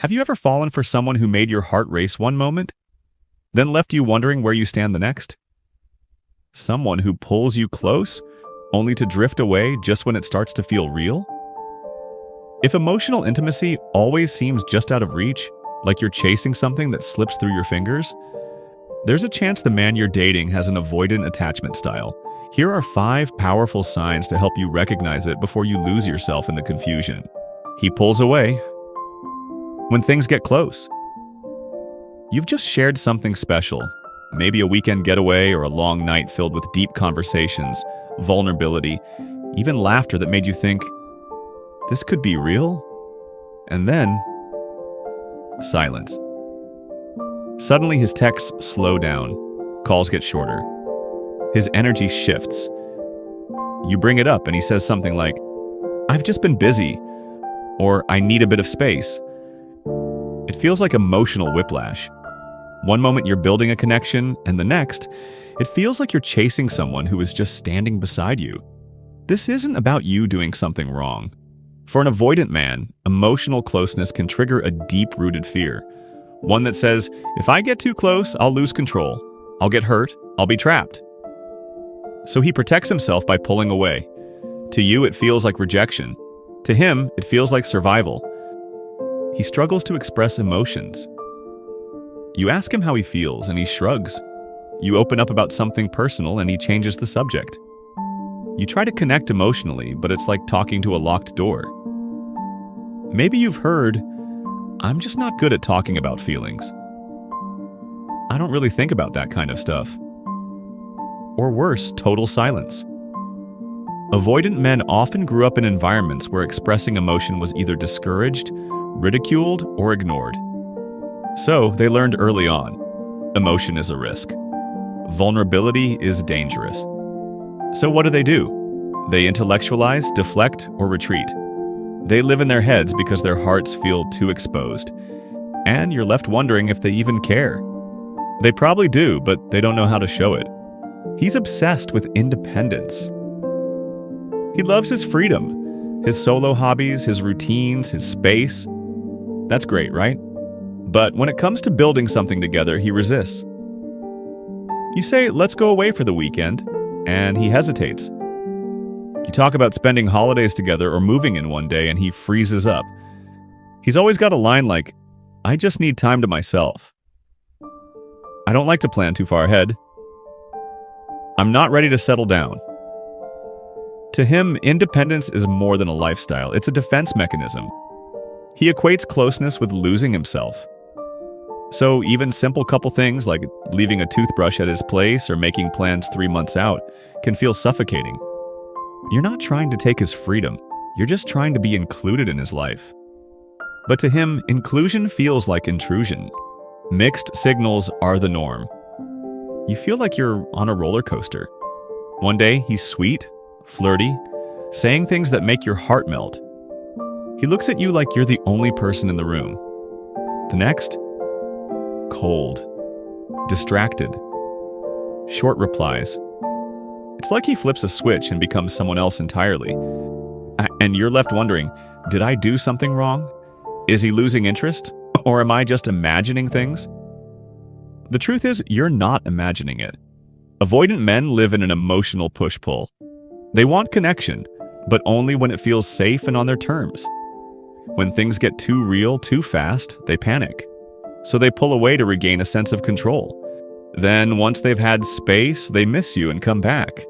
Have you ever fallen for someone who made your heart race one moment, then left you wondering where you stand the next? Someone who pulls you close, only to drift away just when it starts to feel real? If emotional intimacy always seems just out of reach, like you're chasing something that slips through your fingers, there's a chance the man you're dating has an avoidant attachment style. Here are 5 powerful signs to help you recognize it before you lose yourself in the confusion. He pulls away when things get close. You've just shared something special, maybe a weekend getaway or a long night filled with deep conversations, vulnerability, even laughter that made you think, this could be real? And then, silence. Suddenly his texts slow down, calls get shorter. His energy shifts. You bring it up and he says something like, I've just been busy, or I need a bit of space. It feels like emotional whiplash. One moment you're building a connection, and the next, it feels like you're chasing someone who is just standing beside you. This isn't about you doing something wrong. For an avoidant man, emotional closeness can trigger a deep-rooted fear. One that says, if I get too close, I'll lose control. I'll get hurt. I'll be trapped. So he protects himself by pulling away. To you, it feels like rejection. To him, it feels like survival. He struggles to express emotions. You ask him how he feels, and he shrugs. You open up about something personal, and he changes the subject. You try to connect emotionally, but it's like talking to a locked door. Maybe you've heard, I'm just not good at talking about feelings. I don't really think about that kind of stuff. Or worse, total silence. Avoidant men often grew up in environments where expressing emotion was either discouraged, ridiculed, or ignored. So they learned early on, emotion is a risk. Vulnerability is dangerous. So what do? They intellectualize, deflect, or retreat. They live in their heads because their hearts feel too exposed. And you're left wondering if they even care. They probably do, but they don't know how to show it. He's obsessed with independence. He loves his freedom, his solo hobbies, his routines, his space. That's great, right? But when it comes to building something together, he resists. You say, let's go away for the weekend, and he hesitates. You talk about spending holidays together or moving in one day, and he freezes up. He's always got a line like, I just need time to myself. I don't like to plan too far ahead. I'm not ready to settle down. To him, independence is more than a lifestyle. It's a defense mechanism. He equates closeness with losing himself. So even simple couple things like leaving a toothbrush at his place or making plans 3 months out can feel suffocating. You're not trying to take his freedom. You're just trying to be included in his life. But to him, inclusion feels like intrusion. Mixed signals are the norm. You feel like you're on a roller coaster. One day, he's sweet, flirty, saying things that make your heart melt. He looks at you like you're the only person in the room. The next, cold, distracted, short replies. It's like he flips a switch and becomes someone else entirely. And you're left wondering, did I do something wrong? Is he losing interest? Or am I just imagining things? The truth is, you're not imagining it. Avoidant men live in an emotional push-pull. They want connection, but only when it feels safe and on their terms. When things get too real too fast, they panic. So they pull away to regain a sense of control. Then, once they've had space, they miss you and come back.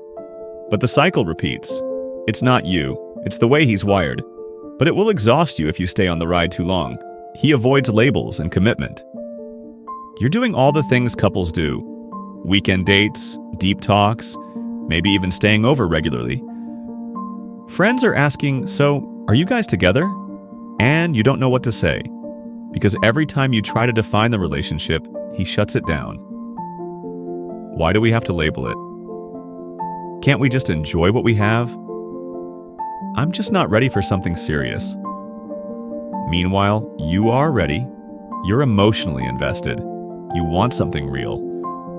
But the cycle repeats. It's not you, it's the way he's wired. But it will exhaust you if you stay on the ride too long. He avoids labels and commitment. You're doing all the things couples do. Weekend dates, deep talks, maybe even staying over regularly. Friends are asking, so, are you guys together? And you don't know what to say. Because every time you try to define the relationship, he shuts it down. Why do we have to label it? Can't we just enjoy what we have? I'm just not ready for something serious. Meanwhile, you are ready. You're emotionally invested. You want something real.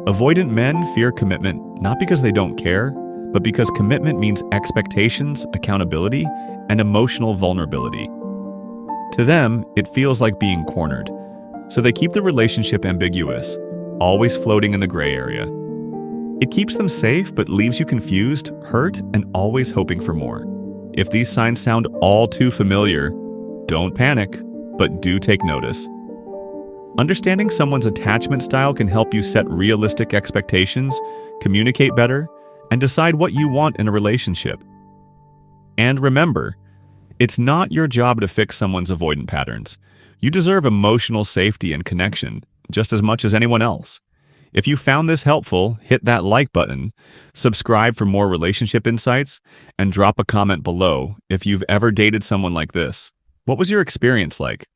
Avoidant men fear commitment not because they don't care, but because commitment means expectations, accountability, and emotional vulnerability. To them, it feels like being cornered. So they keep the relationship ambiguous, always floating in the gray area. It keeps them safe but leaves you confused, hurt, and always hoping for more. If these signs sound all too familiar, don't panic, but do take notice. Understanding someone's attachment style can help you set realistic expectations, communicate better, and decide what you want in a relationship. And remember, it's not your job to fix someone's avoidant patterns. You deserve emotional safety and connection just as much as anyone else. If you found this helpful, hit that like button, subscribe for more relationship insights, and drop a comment below if you've ever dated someone like this. What was your experience like?